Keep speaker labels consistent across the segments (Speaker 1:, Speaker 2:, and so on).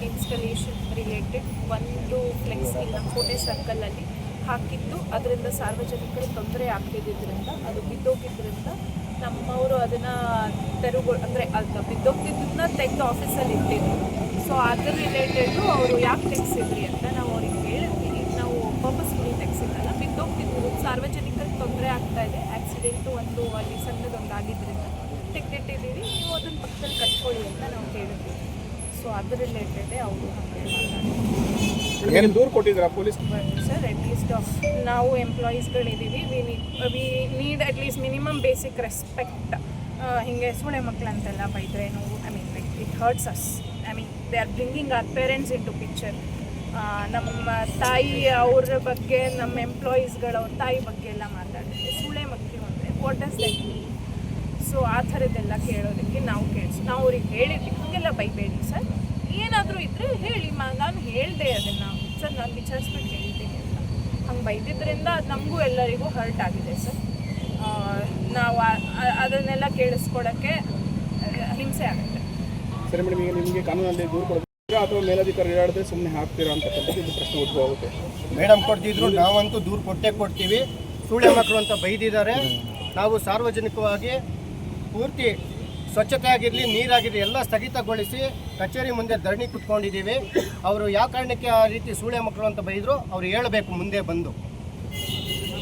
Speaker 1: Installation related ಒಂದು flex ಕೋಟೆ ಸರ್ಕಲಲ್ಲಿ ಹಾಕಿದ್ದು, ಅದರಿಂದ ಸಾರ್ವಜನಿಕರು ತೊಂದರೆ ಆಗ್ತಿದ್ದರಿಂದ ಅದು ಬಿದ್ದೋಗಿದ್ದರಿಂದ ನಮ್ಮವರು ಅದನ್ನು ಅಂದರೆ ಅದು ಬಿದ್ದೋಗ್ತಿದ್ದನ್ನ ತೆಗೆದು ಆಫೀಸಲ್ಲಿ ಇಟ್ಟಿದ್ರು. ಸೊ ಅದ್ರ ರಿಲೇಟೆಡು ಅವರು ಯಾಕೆ ತೆಗೆಸಿದ್ರಿ ಅಂತ ನಾವು ಅವ್ರಿಗೆ ಹೇಳಿದ್ವಿ. ನಾವು ಪರ್ಪಸ್ಫುಲಿ ತೆಗೆಸಿದ್ದಲ್ಲ, ಬಿದ್ದೋಗ್ತಿದ್ದು ಸಾರ್ವಜನಿಕರಿಗೆ ತೊಂದರೆ ಆಗ್ತಾಯಿದೆ, ಆಕ್ಸಿಡೆಂಟು ಒಂದು ಅಲ್ಲಿ ಸಣ್ಣದೊಂದು ಆಗಿದ್ದರಿಂದ ತೆಗೆದಿಟ್ಟಿದ್ದೀವಿ, ನೀವು ಅದನ್ನು ಪಕ್ಕದಲ್ಲಿ ಕಟ್ಕೊಳ್ಳಿ ಅಂತ ನಾವು ಹೇಳಿದ್ವಿ. ಸೊ ಅದ್ರ ರಿಲೇಟೆಡೇ ಅವರು
Speaker 2: ಏನು ದೂರು ಕೊಟ್ಟಿದ್ದೀರಾ ಪೊಲೀಸ್
Speaker 1: ಸರ್? ಅಟ್ಲೀಸ್ಟ್ ನಾವು ಎಂಪ್ಲಾಯೀಸ್ಗಳಿದ್ದೀವಿ, we need at least minimum basic respect. ಹೀಗೆ ಸೂಳೆ ಮಕ್ಕಳು ಅಂತೆಲ್ಲ ಬೈದರೆ ನಾವು like it hurts us. They are bringing our parents into picture. ನಮ್ಮ ತಾಯಿ ಅವ್ರ ಬಗ್ಗೆ, ನಮ್ಮ ಎಂಪ್ಲಾಯೀಸ್ಗಳು ಅವ್ರ ತಾಯಿ ಬಗ್ಗೆ ಎಲ್ಲ ಮಾತಾಡಿದ್ರೆ ಸೂಳೆ ಮಕ್ಕಳು ಅಂದರೆ what does that mean? So ಆ ಥರದ್ದೆಲ್ಲ ಕೇಳೋದಕ್ಕೆ ನಾವು ಅವ್ರಿಗೆ ಹೇಳಿದ್ವಿ, ಹಾಗೆಲ್ಲ ಬೈಬೇಡಿ ಸರ್, ಏನಾದರೂ ಇದ್ದರೆ ಹೇಳಿ. ನಾನು ಹೇಳಿದೆ ಅದನ್ನು ಸರ್, ನಾನು ವಿಚಾರಿಸ್ಬಿಟ್ಟು ಹೇಳಿದ್ದೀನಿ ಅಂತ. ಹಂಗೆ ಬೈದಿದ್ದರಿಂದ ನಮಗೂ ಎಲ್ಲರಿಗೂ ಹರ್ಟ್ ಆಗಿದೆ ಸರ್. ನಾವು ಅದನ್ನೆಲ್ಲ ಕೇಳಿಸ್ಕೊಳ್ಳೋಕ್ಕೆ ಹಿಂಸೆ ಆಗುತ್ತೆ.
Speaker 2: ಸರಿ ಮೇಡಮ್, ಈಗ ನಿಮಗೆ ಕಾನೂನಲ್ಲಿ ದೂರು ಕೊಡ್ತೀರಾ ಅಥವಾ ಮೇಲಧಿಕಾರಿ ಹೇಳಿದ್ರೆ ಸುಮ್ಮನೆ ಹಾಕ್ತೀರಾ ಅಂತಕ್ಕಂಥದ್ದು ಇದು ಪ್ರಶ್ನೆ ಉದ್ಭವ ಆಗುತ್ತೆ.
Speaker 3: ಮೇಡಮ್ ಕೊಡ್ತಿದ್ರು, ನಾವಂತೂ ದೂರು ಕೊಡ್ತೀವಿ. ಸೂಳೆ ಮಕ್ಕಳು ಅಂತ ಬೈದಿದ್ದಾರೆ. ನಾವು ಸಾರ್ವಜನಿಕವಾಗಿ ಪೂರ್ತಿ ಸ್ವಚ್ಛತೆ ಆಗಿರಲಿ, ನೀರಾಗಿರಲಿ ಎಲ್ಲ ಸ್ಥಗಿತಗೊಳಿಸಿ ಕಚೇರಿ ಮುಂದೆ ಧರಣಿ ಕುತ್ಕೊಂಡಿದ್ದೀವಿ. ಅವರು ಯಾವ ಕಾರಣಕ್ಕೆ ಆ ರೀತಿ ಸೂಳೆ ಮಕ್ಕಳು ಅಂತ ಬೈದರು ಅವ್ರು ಹೇಳಬೇಕು ಮುಂದೆ ಬಂದು.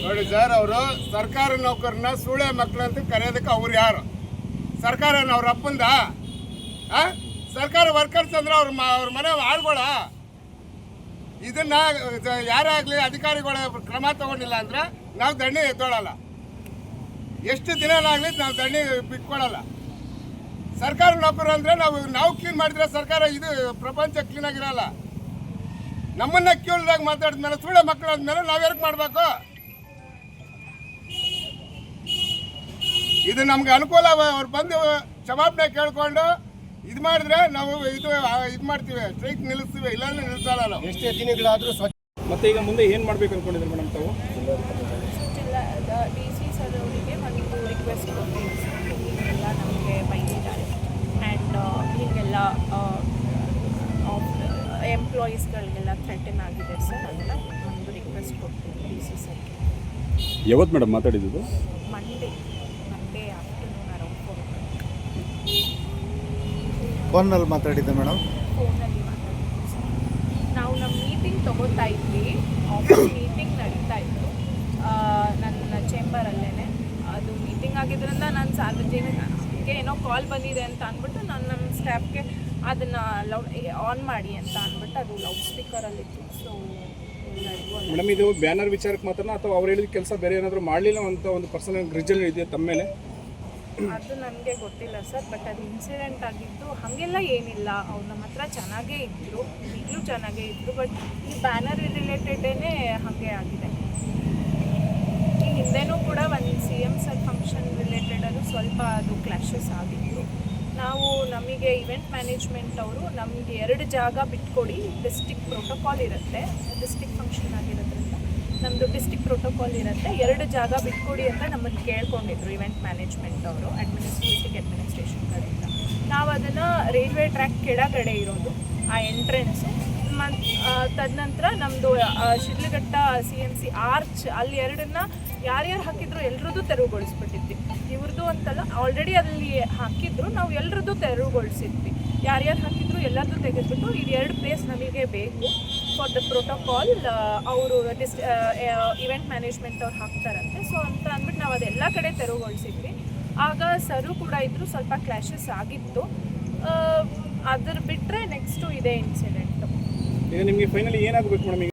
Speaker 4: ನೋಡಿ ಸರ್, ಅವರು ಸರ್ಕಾರ ನೌಕರನ್ನ ಸೂಳೆ ಮಕ್ಕಳು ಅಂತ ಕರೆಯೋದಕ್ಕೆ ಅವ್ರು ಯಾರು? ಸರ್ಕಾರನ ಅವ್ರ ಅಪ್ಪಂದ? ಸರ್ಕಾರ ವರ್ಕರ್ಸ್ ಅಂದ್ರೆ ಅವ್ರ ಮನೆ ಆಳ್ಗಳ. ಇದನ್ನ ಯಾರೇ ಆಗಲಿ ಅಧಿಕಾರಿಗಳ ಕ್ರಮ ತಗೊಂಡಿಲ್ಲ ಅಂದ್ರೆ ನಾವು ಧರಣಿ ಎದ್ದೋಳಲ್ಲ. ಎಷ್ಟು ದಿನನಾಗಲಿ ನಾವು ಧರಣಿ ಬಿಟ್ಕೊಳಲ್ಲ. ಸರ್ಕಾರ ನೌಕರು ಅಂದರೆ ನಾವು ಕ್ಲೀನ್ ಮಾಡಿದ್ರೆ ಸರ್ಕಾರ ಇದು ಪ್ರಪಂಚ ಕ್ಲೀನ್ ಆಗಿರಲ್ಲ. ನಮ್ಮನ್ನ ಕ್ಯೂಲ್ದಾಗ ಮಾತಾಡಿದ್ಮೇಲೆ ಸೂಳೆ ಮಕ್ಕಳು ಆದ್ಮೇಲೆ ನಾವು ಯಾರಿಗೆ ಮಾಡಬೇಕು? ಇದು ನಮ್ಗೆ ಅನುಕೂಲ. ಅವ್ರು ಬಂದು ಕ್ಷಮಾಪಣೆ ಕೇಳ್ಕೊಂಡು ಇದು ಮಾಡಿದ್ರೆ ನಾವು ಇದು ಮಾಡ್ತೀವಿ, ಸ್ಟ್ರೈಕ್ ನಿಲ್ಲಿಸ್ತೀವಿ, ಇಲ್ಲಾಂದ್ರೆ ನಿಲ್ಲಿಸಲ್ಲ ನಾವು.
Speaker 3: ಎಷ್ಟೇ ದಿನಗಳಾದರೂ ಸ್ವಚ್ಛ.
Speaker 2: ಮತ್ತೆ ಈಗ ಮುಂದೆ ಏನು ಮಾಡಬೇಕು ಅಂದ್ಕೊಂಡಿದ್ರು ಮೇಡಮ್ ತಾವು?
Speaker 1: ಡಿ ಸಿ ಸರ್ ಅವರಿಗೆ ಒಂದು ರಿಕ್ವೆಸ್ಟ್ ಕೊಟ್ಟಿದ್ದೀವಿ ಸರ್, ಹೀಗೆಲ್ಲ ನಮಗೆ ಬೈದಿದ್ದಾರೆ ಆ್ಯಂಡ್ ಹೀಗೆಲ್ಲ ಎಂಪ್ಲಾಯೀಸ್ಗಳಿಗೆಲ್ಲ ಥ್ರೆಟನ್ ಆಗಿದೆ ಸರ್ ಅಂತ ಒಂದು ರಿಕ್ವೆಸ್ಟ್ ಕೊಡ್ತೀವಿ ಡಿ ಸಿ ಸರ್ಗೆ.
Speaker 2: ಯಾವತ್ತು ಮೇಡಮ್ ಮಾತಾಡಿದ್ದು?
Speaker 1: ಮಂಡೇ ಆಫ್ಟರ್ನೂನ್ ಅರೌಂಡ್ 4
Speaker 3: ಫೋನಲ್ಲಿ ಮಾತಾಡಿದ್ದೆ ಮೇಡಮ್.
Speaker 1: ಫೋನಲ್ಲಿ ಮಾತಾಡಿದ್ವಿ ಸರ್. ನಾವು ನಮ್ಮ ಮೀಟಿಂಗ್ ತೊಗೋತಾ ಇದ್ವಿ, ಆಫೀಸ್ ಮೀಟಿಂಗ್ ನಡೀತಾ ಇತ್ತು ನನ್ನ ಚೇಂಬರಲ್ಲೇ. ಅದು ಮೀಟಿಂಗ್ ಆಗಿದ್ದರಿಂದ ನಾನು ಸಾರ್ವಜನಿಕರಿಗೆ ಏನೋ ಕಾಲ್ ಬಂದಿದೆ ಅಂತ ಅಂದ್ಬಿಟ್ಟು ನಾನು ನಮ್ಮ ಸ್ಟಾಫ್ಗೆ ಅದನ್ನು ಆನ್ ಮಾಡಿ ಅಂತ ಅಂದ್ಬಿಟ್ಟು ಅದು ಲೌಡ್ ಸ್ಪೀಕರಲ್ಲಿತ್ತು. ಸೊ
Speaker 2: ಮೇಡಮ್, ಇದು ಬ್ಯಾನರ್ ವಿಚಾರಕ್ಕೆ ಮಾತ್ರ ಅಥವಾ ಅವ್ರು ಹೇಳಿದ ಕೆಲಸ ಬೇರೆ ಏನಾದರೂ ಮಾಡಲಿಲ್ಲ ಅಂತ ಒಂದು ಪರ್ಸನಲ್ ಗ್ರಿಜಲ್ ಇದೆಯಾ ತಮ್ಮ ಮೇಲೆ?
Speaker 1: ಅದು ನನಗೆ ಗೊತ್ತಿಲ್ಲ ಸರ್, ಬಟ್ ಅದು ಇನ್ಸಿಡೆಂಟ್ ಆಗಿದ್ದು ಹಾಗೆಲ್ಲ ಏನಿಲ್ಲ. ಅವ್ರು ನಮ್ಮ ಹತ್ರ ಚೆನ್ನಾಗೇ ಇದ್ದರು, ಈಗಲೂ ಚೆನ್ನಾಗೇ ಇದ್ದರು, ಬಟ್ ಈ ಬ್ಯಾನರ್ ರಿಲೇಟೆಡೇ ಹಾಗೆ ಆಗಿದೆ. ಈ ಹಿಂದೆನೂ ಕೂಡ ಒಂದು CM ಸರ್ ಫಂಕ್ಷನ್ ರಿಲೇಟೆಡಲ್ಲೂ ಸ್ವಲ್ಪ ಅದು ಕ್ಲಾಶಸ್ ಆಗಿತ್ತು. ನಮಗೆ ಇವೆಂಟ್ ಮ್ಯಾನೇಜ್ಮೆಂಟ್ ಅವರು ನಮಗೆ 2 ಜಾಗ ಬಿಟ್ಕೊಡಿ, ಡಿಸ್ಟಿಕ್ ಪ್ರೋಟೋಕಾಲ್ ಇರುತ್ತೆ, ಡಿಸ್ಟಿಕ್ ಫಂಕ್ಷನ್ ಆಗಿರೋದ್ರಿಂದ ನಮ್ಮದು ಡಿಸ್ಟಿಕ್ ಪ್ರೋಟೋಕಾಲ್ ಇರುತ್ತೆ, 2 ಜಾಗ ಬಿಟ್ಕೊಡಿ ಅಂತ ನಮ್ಮನ್ನು ಕೇಳ್ಕೊಂಡಿದ್ರು ಇವೆಂಟ್ ಮ್ಯಾನೇಜ್ಮೆಂಟ್ ಅವರು ಅಡ್ಮಿನಿಸ್ಟ್ರೇಷನ್ ಕಡೆಯಿಂದ. ನಾವು ಅದನ್ನು ರೈಲ್ವೆ ಟ್ರ್ಯಾಕ್ ಕೆಳಗಡೆ ಇರೋದು ಆ ಎಂಟ್ರೆನ್ಸು, ತದನಂತರ ನಮ್ಮದು ಶಿಡ್ಲಘಟ್ಟ CMC ಆರ್ಚ್ ಅಲ್ಲಿ 2ನ್ನ ಯಾರ್ಯಾರು ಹಾಕಿದ್ರು ಎಲ್ರದ್ದು ತೆರವುಗೊಳಿಸ್ಬಿಟ್ಟಿದ್ವಿ. ಇವ್ರದ್ದು ಅಂತಲ್ಲ, ಆಲ್ರೆಡಿ ಅಲ್ಲಿ ಹಾಕಿದ್ರು, ನಾವು ಎಲ್ರದ್ದು ತೆರವುಗೊಳಿಸಿದ್ವಿ. ಯಾರ್ಯಾರು ಹಾಕಿದ್ರು ಎಲ್ಲರದ್ದು ತೆಗೆದ್ಬಿಟ್ಟು ಇದು 2 ಪ್ಲೇಸ್ ನಮಗೆ ಬೇಕು ಫಾರ್ ದ ಪ್ರೋಟೋಕಾಲ್, ಅವರು ಇವೆಂಟ್ ಮ್ಯಾನೇಜ್ಮೆಂಟ್ ಅವ್ರು ಹಾಕ್ತಾರಂತೆ. ಸೊ ಅಂತ ಅಂದ್ಬಿಟ್ಟು ನಾವು ಅದೆಲ್ಲ ಕಡೆ ತೆರವುಗೊಳಿಸಿದ್ವಿ. ಆಗ ಸರು ಕೂಡ ಇದ್ದರು, ಸ್ವಲ್ಪ ಕ್ಲಾಶಸ್ ಆಗಿತ್ತು. ಅದ್ರ ಬಿಟ್ಟರೆ ನೆಕ್ಸ್ಟು ಇದೇ ಇನ್ಸಿಡೆಂಟು.
Speaker 2: ಈಗ ನಿಮಗೆ ಫೈನಲಿ ಏನಾಗಬೇಕು ಮೇಡಮ್?